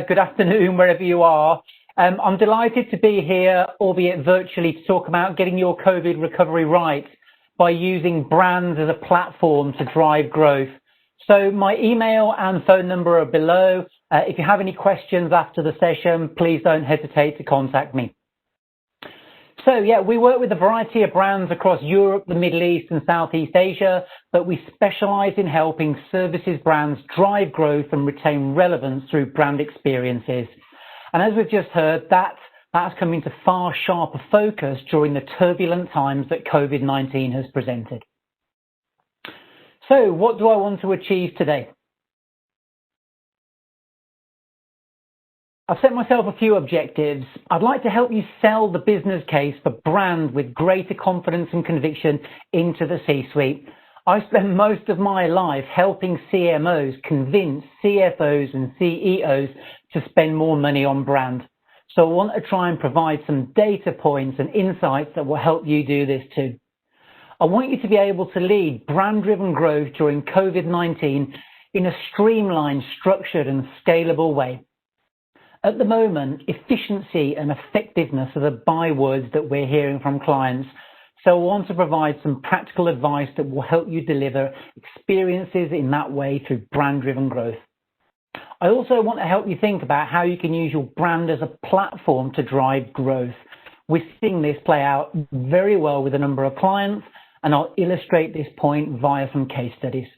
Good afternoon, wherever you are. I'm delighted to be here, albeit virtually, to talk about getting your COVID recovery right by using brands as a platform to drive growth. So my email and phone number are below. If you have any questions after the session, please don't hesitate to contact me. So yeah, we work with a variety of brands across Europe, the Middle East and Southeast Asia, but we specialize in helping services brands drive growth and retain relevance through brand experiences. And as we've just heard, that's come into far sharper focus during the turbulent times that COVID-19 has presented. So what do I want to achieve today? I've set myself a few objectives. I'd like to help you sell the business case for brand with greater confidence and conviction into the C-suite. I spend most of my life helping CMOs convince CFOs and CEOs to spend more money on brand. So I want to try and provide some data points and insights that will help you do this too. I want you to be able to lead brand-driven growth during COVID-19 in a streamlined, structured and scalable way. At the moment, efficiency and effectiveness are the bywords that we're hearing from clients. So I want to provide some practical advice that will help you deliver experiences in that way through brand-driven growth. I also want to help you think about how you can use your brand as a platform to drive growth. We're seeing this play out very well with a number of clients, and I'll illustrate this point via some case studies.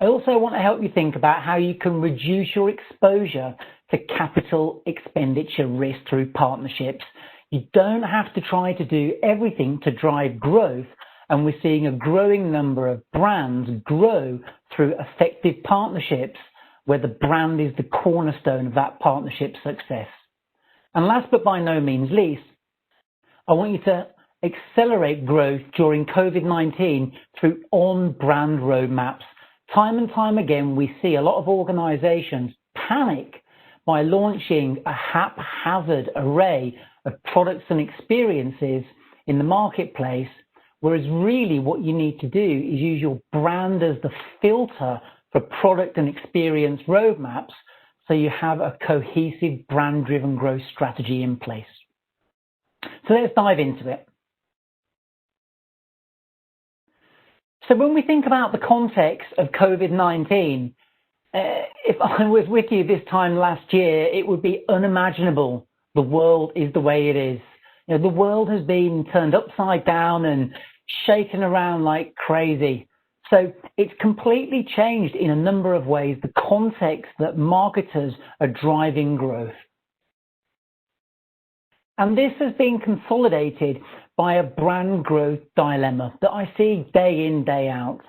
I also want to help you think about how you can reduce your exposure to capital expenditure risk through partnerships. You don't have to try to do everything to drive growth, and we're seeing a growing number of brands grow through effective partnerships where the brand is the cornerstone of that partnership success. And last but by no means least, I want you to accelerate growth during COVID-19 through on-brand roadmaps. Time and time again, we see a lot of organizations panic by launching a haphazard array of products and experiences in the marketplace, whereas really what you need to do is use your brand as the filter for product and experience roadmaps so you have a cohesive brand-driven growth strategy in place. So let's dive into it. So when we think about the context of COVID-19, if I was with you this time last year, it would be unimaginable the world is the way it is. You know, the world has been turned upside down and shaken around like crazy. So it's completely changed in a number of ways the context that marketers are driving growth. And this has been consolidated by a brand growth dilemma that I see day in, day out.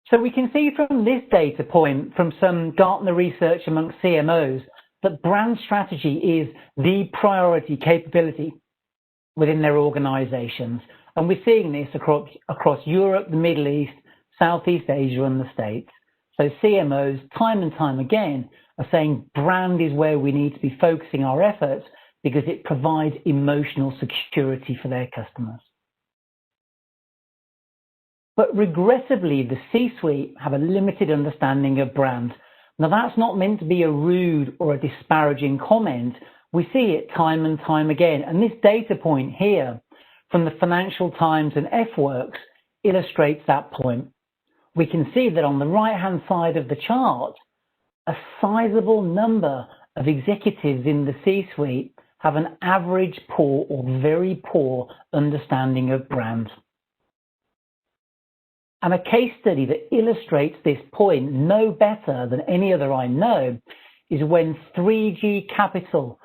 So we can see from this data point from some Gartner research amongst CMOs that brand strategy is the priority capability within their organizations. And we're seeing this across Europe, the Middle East, Southeast Asia and the States. So CMOs time and time again are saying brand is where we need to be focusing our efforts because it provides emotional security for their customers. But regrettably, the C-suite have a limited understanding of brand. Now, that's not meant to be a rude or a disparaging comment. We see it time and time again. And this data point here from the Financial Times and F-Works illustrates that point. We can see that on the right-hand side of the chart, a sizable number of executives in the C-suite have an average poor or very poor understanding of brand. And a case study that illustrates this point no better than any other I know is when 3G Capital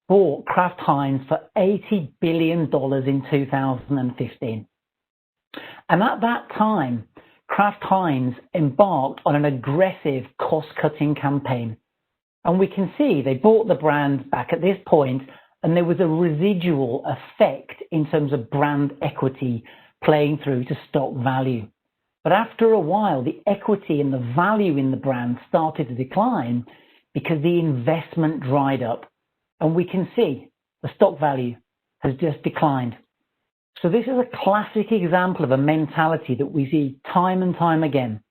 bought Kraft Heinz for $80 billion in 2015. And at that time, Kraft Heinz embarked on an aggressive cost-cutting campaign. And we can see they bought the brand back at this point, and there was a residual effect in terms of brand equity playing through to stock value. But after a while, the equity and the value in the brand started to decline because the investment dried up. And we can see the stock value has just declined. So this is a classic example of a mentality that we see time and time again.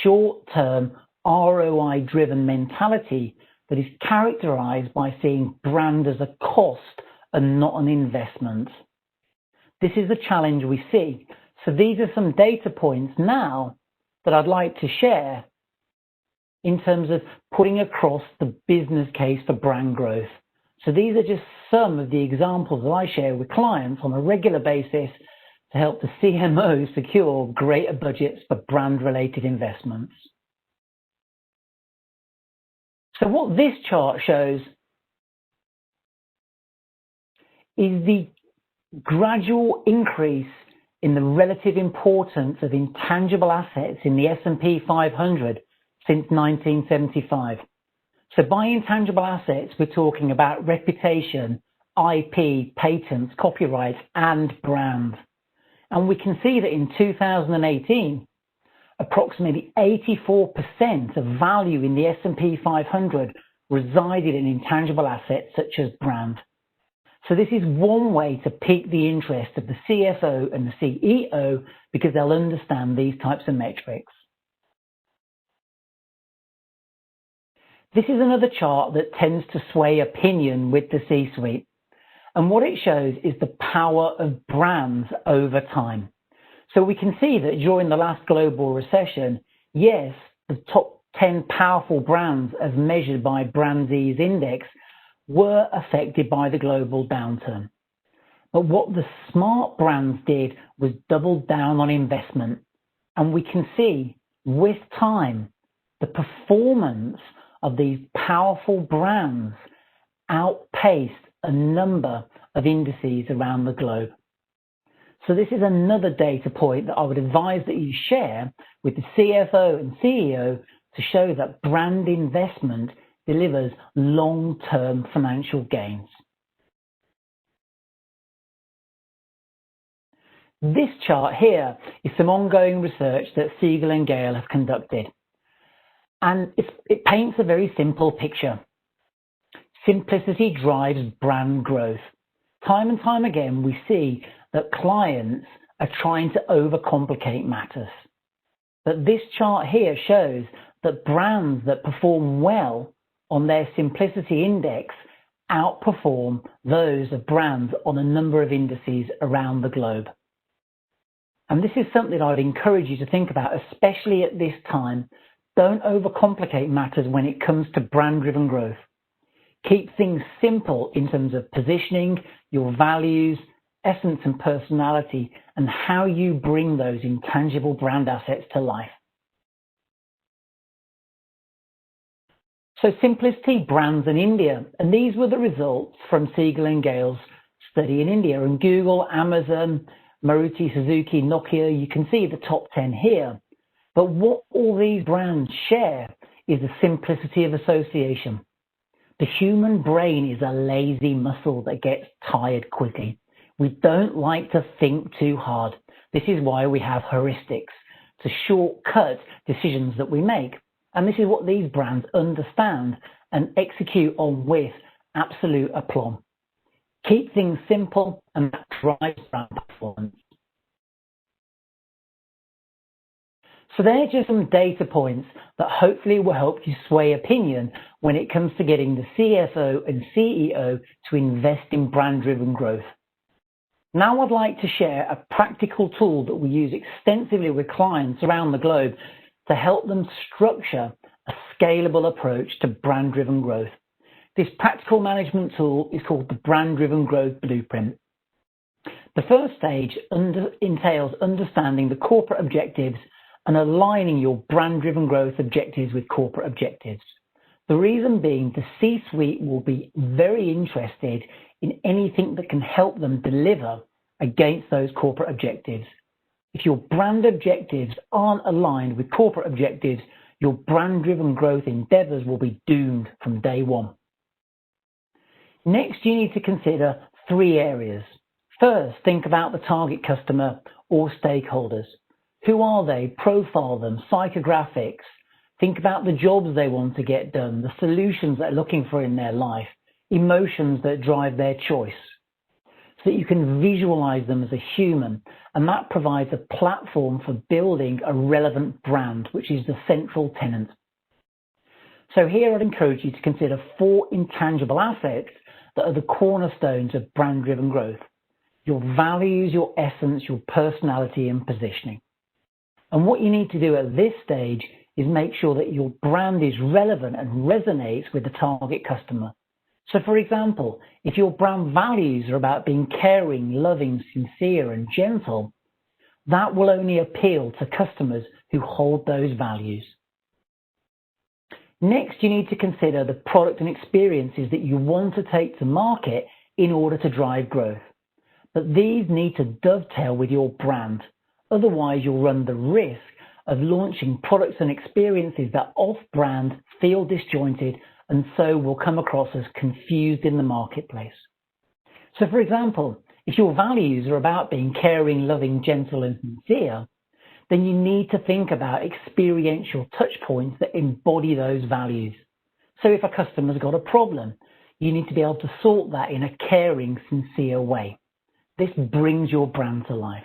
Short-term ROI-driven mentality that is characterized by seeing brand as a cost and not an investment. This is the challenge we see. So these are some data points now that I'd like to share in terms of putting across the business case for brand growth. So these are just some of the examples that I share with clients on a regular basis to help the CMO secure greater budgets for brand-related investments. So what this chart shows is the gradual increase in the relative importance of intangible assets in the S&P 500 since 1975. So by intangible assets, we're talking about reputation, IP, patents, copyrights, and brand. And we can see that in 2018, approximately 84% of value in the S&P 500 resided in intangible assets such as brand. So this is one way to pique the interest of the CFO and the CEO because they'll understand these types of metrics. This is another chart that tends to sway opinion with the C-suite. And what it shows is the power of brands over time. So we can see that during the last global recession, yes, the top 10 powerful brands as measured by Brand's index were affected by the global downturn. But what the smart brands did was double down on investment. And we can see with time, the performance of these powerful brands outpaced a number of indices around the globe. So this is another data point that I would advise that you share with the CFO and CEO to show that brand investment delivers long-term financial gains. This chart here is some ongoing research that Siegel and Gale have conducted. And it paints a very simple picture. Simplicity drives brand growth. Time and time again, we see that clients are trying to overcomplicate matters. But this chart here shows that brands that perform well on their simplicity index outperform those of brands on a number of indices around the globe. And this is something I would encourage you to think about, especially at this time. Don't overcomplicate matters when it comes to brand-driven growth. Keep things simple in terms of positioning, your values, essence and personality, and how you bring those intangible brand assets to life. So simplicity, brands in India. And these were the results from Siegel and Gale's study in India. And Google, Amazon, Maruti Suzuki, Nokia, you can see the top 10 here. But what all these brands share is the simplicity of association. The human brain is a lazy muscle that gets tired quickly. We don't like to think too hard. This is why we have heuristics, to shortcut decisions that we make. And this is what these brands understand and execute on with absolute aplomb. Keep things simple and that drives brand performance. So they're just some data points that hopefully will help you sway opinion when it comes to getting the CFO and CEO to invest in brand-driven growth. Now I'd like to share a practical tool that we use extensively with clients around the globe to help them structure a scalable approach to brand-driven growth. This practical management tool is called the Brand-Driven Growth Blueprint. The first stage entails understanding the corporate objectives and aligning your brand-driven growth objectives with corporate objectives. The reason being the C-suite will be very interested in anything that can help them deliver against those corporate objectives. If your brand objectives aren't aligned with corporate objectives, your brand-driven growth endeavors will be doomed from day one. Next, you need to consider 3 areas. First, think about the target customer or stakeholders. Who are they? Profile them, psychographics. Think about the jobs they want to get done, the solutions they're looking for in their life, emotions that drive their choice, so that you can visualize them as a human. And that provides a platform for building a relevant brand, which is the central tenet. So here I'd encourage you to consider 4 intangible assets that are the cornerstones of brand-driven growth: your values, your essence, your personality, and positioning. And what you need to do at this stage is make sure that your brand is relevant and resonates with the target customer. So for example, if your brand values are about being caring, loving, sincere, and gentle, that will only appeal to customers who hold those values. Next, you need to consider the product and experiences that you want to take to market in order to drive growth. But these need to dovetail with your brand. Otherwise, you'll run the risk of launching products and experiences that off-brand, feel disjointed, and so will come across as confused in the marketplace. So for example, if your values are about being caring, loving, gentle, and sincere, then you need to think about experiential touch points that embody those values. So if a customer's got a problem, you need to be able to sort that in a caring, sincere way. This brings your brand to life.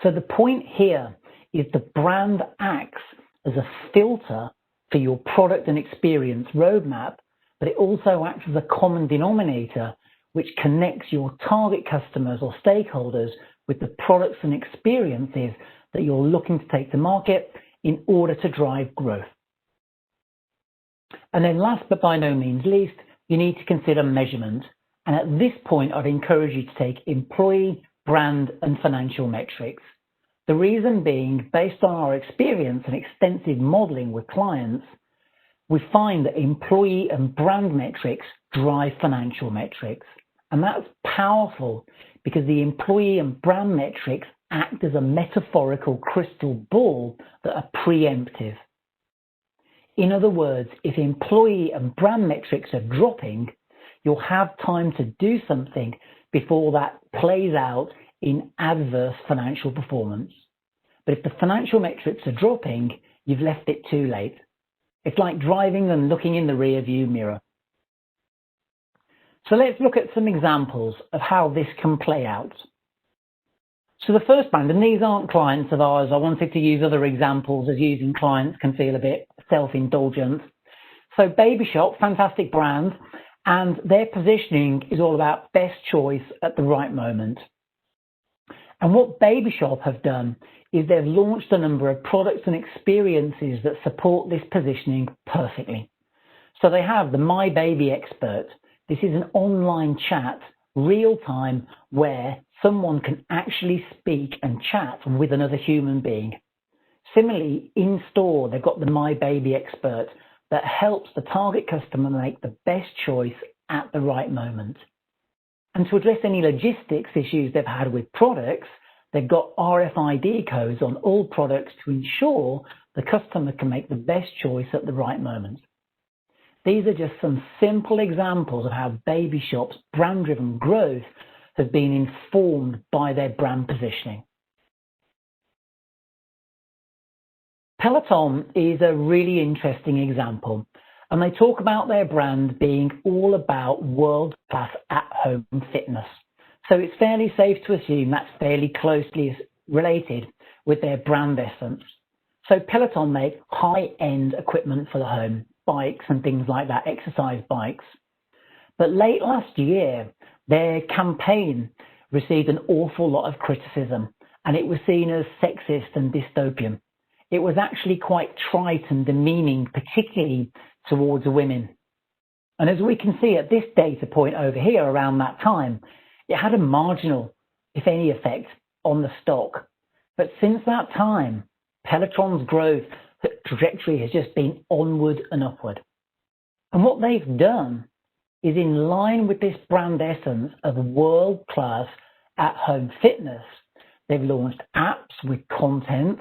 So the point here is the brand acts as a filter for your product and experience roadmap, but it also acts as a common denominator which connects your target customers or stakeholders with the products and experiences that you're looking to take to market in order to drive growth. And then last but by no means least, you need to consider measurement. And at this point, I'd encourage you to take employee, brand, and financial metrics. The reason being, based on our experience and extensive modeling with clients, we find that employee and brand metrics drive financial metrics. And that's powerful because the employee and brand metrics act as a metaphorical crystal ball that are preemptive. In other words, if employee and brand metrics are dropping, you'll have time to do something before that plays out in adverse financial performance. But if the financial metrics are dropping, you've left it too late. It's like driving and looking in the rear view mirror. So let's look at some examples of how this can play out. So the first brand, and these aren't clients of ours, I wanted to use other examples as using clients can feel a bit self-indulgent. So Baby Shop, fantastic brand, and their positioning is all about best choice at the right moment. And what Baby Shop have done is they've launched a number of products and experiences that support this positioning perfectly. So they have the My Baby Expert. This is an online chat, real time, where someone can actually speak and chat with another human being. Similarly, in store, they've got the My Baby Expert that helps the target customer make the best choice at the right moment. And to address any logistics issues they've had with products, they've got RFID codes on all products to ensure the customer can make the best choice at the right moment. These are just some simple examples of how Baby Shop's brand-driven growth has been informed by their brand positioning. Peloton is a really interesting example, and they talk about their brand being all about world-class at-home fitness. So it's fairly safe to assume that's fairly closely related with their brand essence. So Peloton make high-end equipment for the home, bikes and things like that, exercise bikes. But late last year, their campaign received an awful lot of criticism, and it was seen as sexist and dystopian. It was actually quite trite and demeaning, particularly towards women. And as we can see at this data point over here around that time, it had a marginal, if any, effect on the stock. But since that time, Peloton's growth trajectory has just been onward and upward. And what they've done is in line with this brand essence of world-class at-home fitness. They've launched apps with content.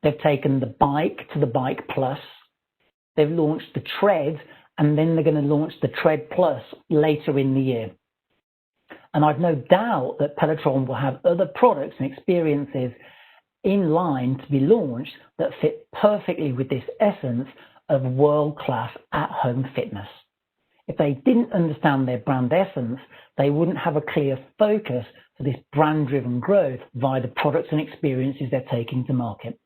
They've taken the bike to the Bike Plus. They've launched the Tread, and then they're going to launch the Tread Plus later in the year. And I've no doubt that Peloton will have other products and experiences in line to be launched that fit perfectly with this essence of world-class at-home fitness. If they didn't understand their brand essence, they wouldn't have a clear focus for this brand-driven growth via the products and experiences they're taking to market.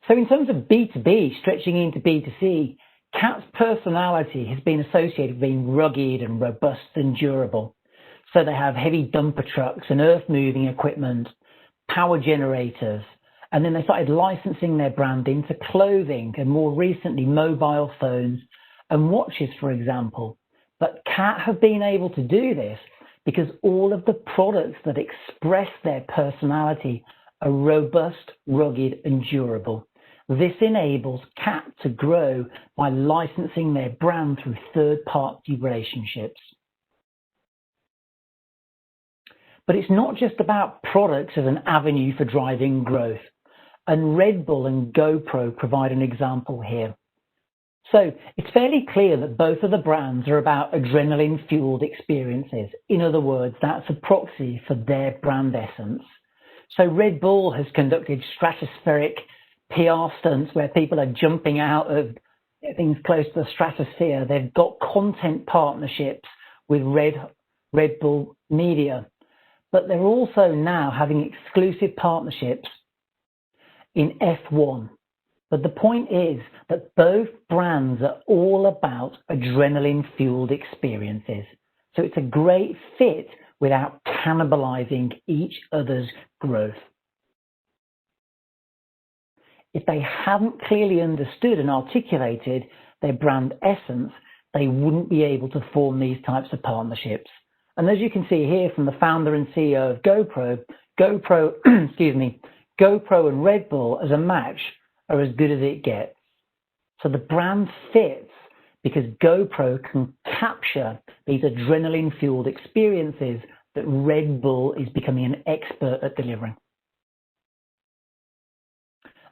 So in terms of B2B, stretching into B2C, CAT's personality has been associated with being rugged and robust and durable. So they have heavy dumper trucks and earth-moving equipment, power generators, and then they started licensing their brand into clothing and more recently mobile phones and watches, for example. But CAT have been able to do this because all of the products that express their personality are robust, rugged, and durable. This enables CAT to grow by licensing their brand through third-party relationships. But it's not just about products as an avenue for driving growth. And Red Bull and GoPro provide an example here. So it's fairly clear that both of the brands are about adrenaline-fueled experiences. In other words, that's a proxy for their brand essence. So Red Bull has conducted stratospheric PR stunts where people are jumping out of things close to the stratosphere. They've got content partnerships with Red Bull Media. But they're also now having exclusive partnerships in F1. But the point is that both brands are all about adrenaline-fueled experiences. So it's a great fit without cannibalizing each other's growth. If they hadn't clearly understood and articulated their brand essence, they wouldn't be able to form these types of partnerships. And as you can see here from the founder and CEO of GoPro, GoPro and Red Bull as a match are as good as it gets. So the brand fits because GoPro can capture these adrenaline-fueled experiences that Red Bull is becoming an expert at delivering.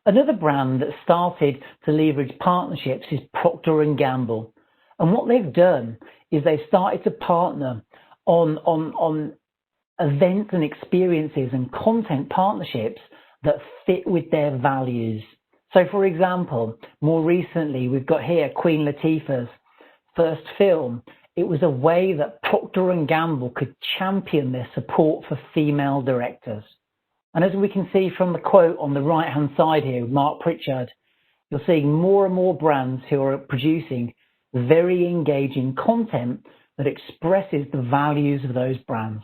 Another brand that started to leverage partnerships is Procter & Gamble. And what they've done is they've started to partner on events and experiences and content partnerships that fit with their values. So for example, more recently, we've got here Queen Latifah's first film. It was a way that Procter & Gamble could champion their support for female directors. And as we can see from the quote on the right-hand side here, Mark Pritchard, you're seeing more and more brands who are producing very engaging content that expresses the values of those brands.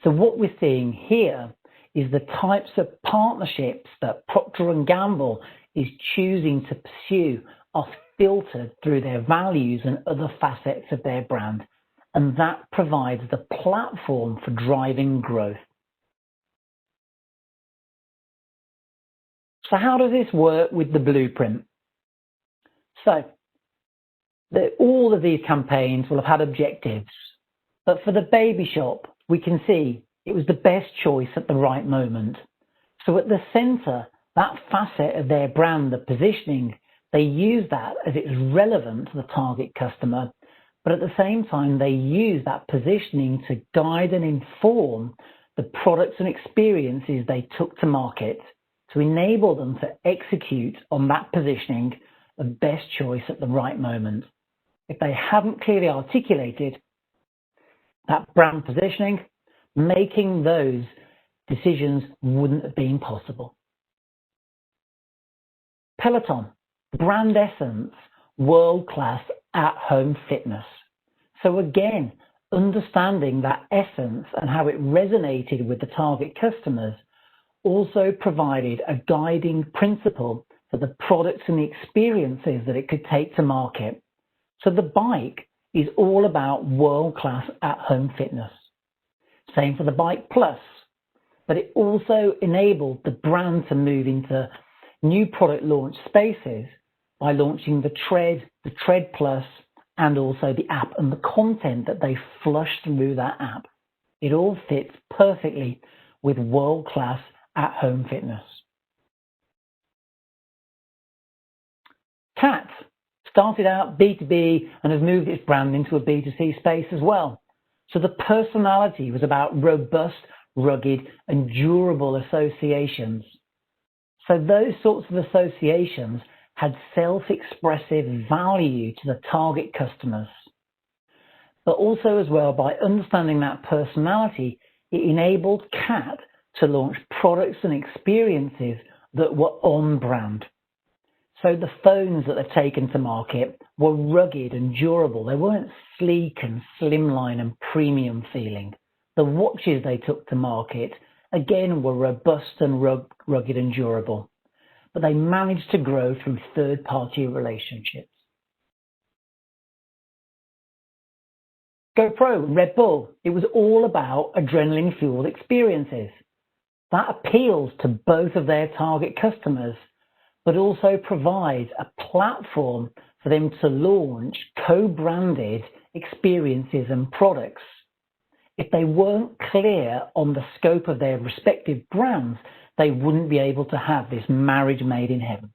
So what we're seeing here is the types of partnerships that Procter & Gamble is choosing to pursue are filtered through their values and other facets of their brand. And that provides the platform for driving growth. So how does this work with the blueprint? So all of these campaigns will have had objectives, but for the Baby Shop, we can see it was the best choice at the right moment. So at the center, that facet of their brand, the positioning, they use that as it's relevant to the target customer, but at the same time, they use that positioning to guide and inform the products and experiences they took to market to enable them to execute on that positioning of best choice at the right moment. If they haven't clearly articulated that brand positioning, making those decisions wouldn't have been possible. Peloton, brand essence, world-class at-home fitness. So again, understanding that essence and how it resonated with the target customers also provided a guiding principle for the products and the experiences that it could take to market. So the bike is all about world-class at-home fitness. Same for the Bike Plus, but it also enabled the brand to move into new product launch spaces by launching the Tread Plus, and also the app and the content that they flush through that app. It all fits perfectly with world-class at-home fitness. CAT started out B2B and has moved its brand into a B2C space as well. So the personality was about robust, rugged, and durable associations. So those sorts of associations had self-expressive value to the target customers. But also as well, by understanding that personality, it enabled CAT to launch products and experiences that were on brand. So the phones that they've taken to market were rugged and durable. They weren't sleek and slimline and premium feeling. The watches they took to market, again, were robust and rugged and durable. But they managed to grow through third-party relationships. GoPro, Red Bull, it was all about adrenaline-fueled experiences. That appeals to both of their target customers, but also provides a platform for them to launch co-branded experiences and products. If they weren't clear on the scope of their respective brands, they wouldn't be able to have this marriage made in heaven.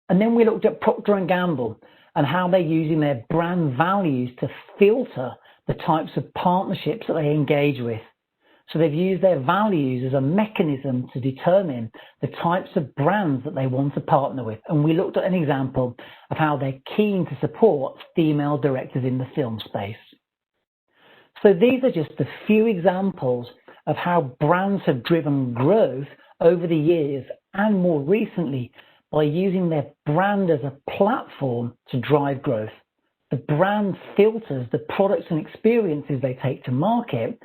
And then we looked at Procter & Gamble and how they're using their brand values to filter the types of partnerships that they engage with. So they've used their values as a mechanism to determine the types of brands that they want to partner with. And we looked at an example of how they're keen to support female directors in the film space. So these are just a few examples of how brands have driven growth over the years and more recently by using their brand as a platform to drive growth. The brand filters the products and experiences they take to market,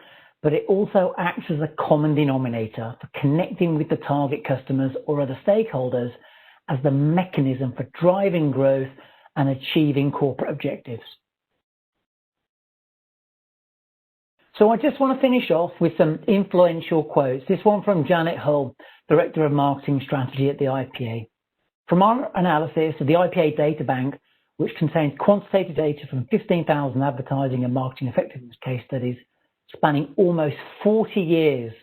but it also acts as a common denominator for connecting with the target customers or other stakeholders as the mechanism for driving growth and achieving corporate objectives. So I just want to finish off with some influential quotes. This one from Janet Hull, Director of Marketing Strategy at the IPA. From our analysis of the IPA data bank, which contains quantitative data from 15,000 advertising and marketing effectiveness case studies spanning almost 40 years,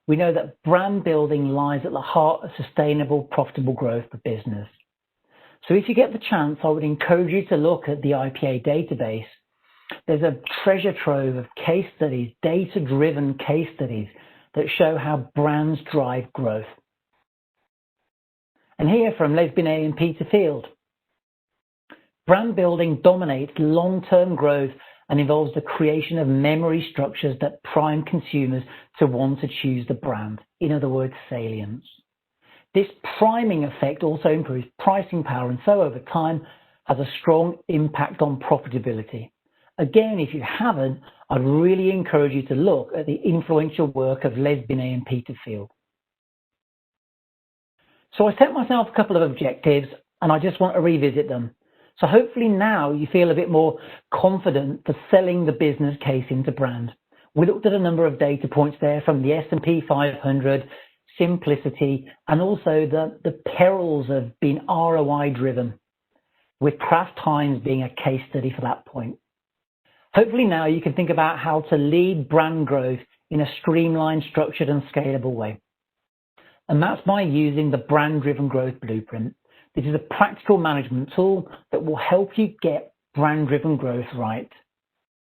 we know that brand building lies at the heart of sustainable, profitable growth for business. So if you get the chance, I would encourage you to look at the IPA database. There's a treasure trove of case studies, data-driven case studies that show how brands drive growth. And here from Lesbian A and Peter Field. Brand building dominates long-term growth and involves the creation of memory structures that prime consumers to want to choose the brand. In other words, salience. This priming effect also improves pricing power and so over time has a strong impact on profitability. Again, if you haven't, I'd really encourage you to look at the influential work of Lesbian A and Peter Field. So I set myself a couple of objectives and I just want to revisit them. So hopefully now you feel a bit more confident for selling the business case into brand. We looked at a number of data points there from the S&P 500, simplicity, and also the perils of being ROI driven, with Kraft Heinz being a case study for that point. Hopefully now you can think about how to lead brand growth in a streamlined, structured, and scalable way. And that's by using the brand-driven growth blueprint. This is a practical management tool that will help you get brand-driven growth right.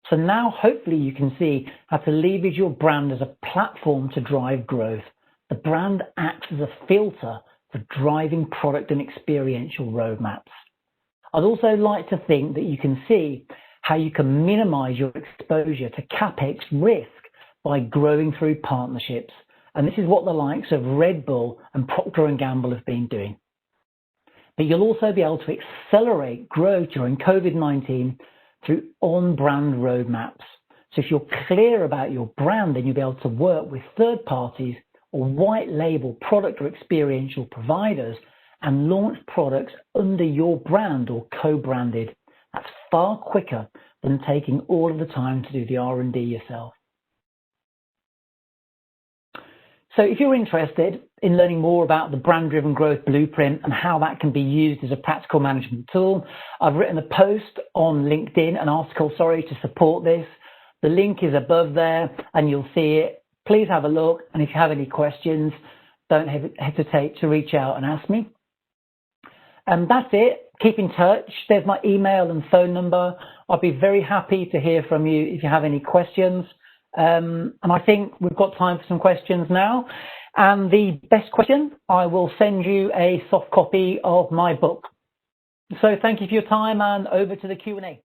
So now hopefully you can see how to leverage your brand as a platform to drive growth. The brand acts as a filter for driving product and experiential roadmaps. I'd also like to think that you can see how you can minimize your exposure to CapEx risk by growing through partnerships. And this is what the likes of Red Bull and Procter & Gamble have been doing. But you'll also be able to accelerate growth during COVID-19 through on-brand roadmaps. So if you're clear about your brand, then you'll be able to work with third parties or white label product or experiential providers and launch products under your brand or co-branded. That's far quicker than taking all of the time to do the R&D yourself. So if you're interested in learning more about the brand-driven growth blueprint and how that can be used as a practical management tool, I've written a post on LinkedIn, an article, to support this. The link is above there and you'll see it. Please have a look. And if you have any questions, don't hesitate to reach out and ask me. And that's it. Keep in touch. There's my email and phone number. I'll be very happy to hear from you if you have any questions. And I think we've got time for some questions now. And the best question, I will send you a soft copy of my book. So thank you for your time, and over to the Q&A.